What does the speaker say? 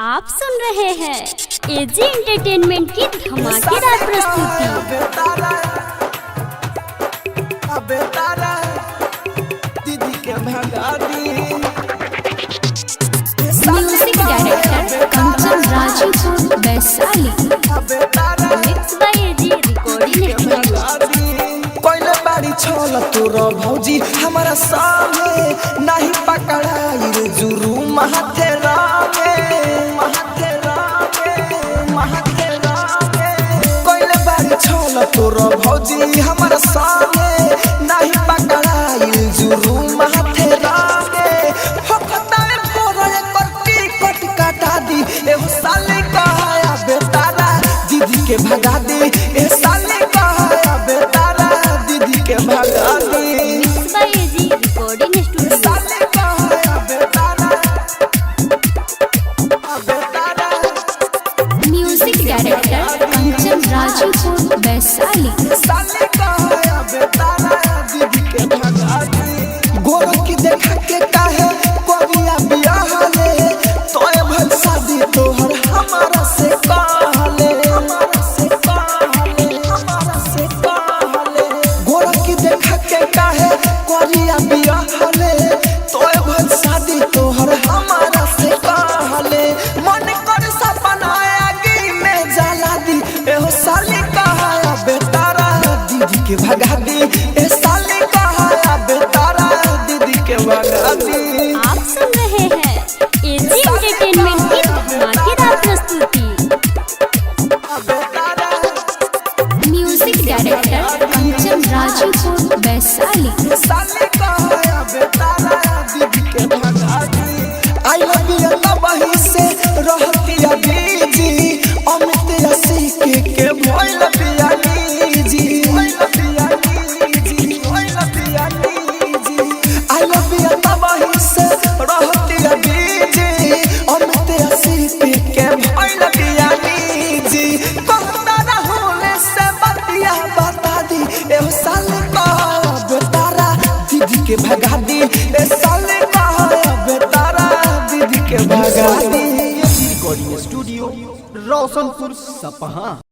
आप सुन रहे हैं एजी एंटरटेनमेंट की धमाकेदार प्रस्तुति। Music director Kanchan Raju Vaishali, mix by AG recording studio. कोइले बाड़ी छोला तोरा भौजी हमारा सामने नहीं पकड़ाई रे जुरू महाथेरा कोइले बाड़ी छोला तोरा भौजी हमारा सामने नहीं पकड़ाई रे जुरू महाथेरा फकता में फोरा करती कट काटा दी ए साले कहाया बेतारा दीदी के भगा दी ए साले कहाया बेतारा दीदी के भगा दी। Mix by AG recording studio. साले कहाया बेतारा बेतारा म्यूजिक डायरेक्टर कंचन राजू वैशाली, साले कहाया बेतारा दीदी के भगा दी। गोरो की देखा के काहे कोरिया बियाह ले तोए भल शादी तोहर हमारा से कहले गोरो की देखा के काहे कोरिया बियाह ले तोए भल शादी तोहर हमारा से कहले मन कर सपना आगे में जला दी एहो साली कहाया बेतारा दीदी के भगा दी ए साली कहाया बेतारा दीदी के भगा दी। आप सुन रहे हैं एजी एंटरटेनमेंट की धमाकेदार प्रस्तुति। म्यूजिक डायरेक्टर कंचन राजू वैशाली, साले कहाया बेतारा दीदी के भगा दी। आई लव यू लबही से रहतिया बीजी अमित सीखे के भइल पियानी जी आई लव यू लबही से रहतिया बीजी अमित सीखे के भइल पियानी जी कहता रहूले से बतिया बता दी ए साले कहाया बेतारा दीदी के भगा दी ए साले कहाया बेतारा दीदी के भगा दी। रिकॉर्डिंग स्टूडियो रोशनपुर सपहा।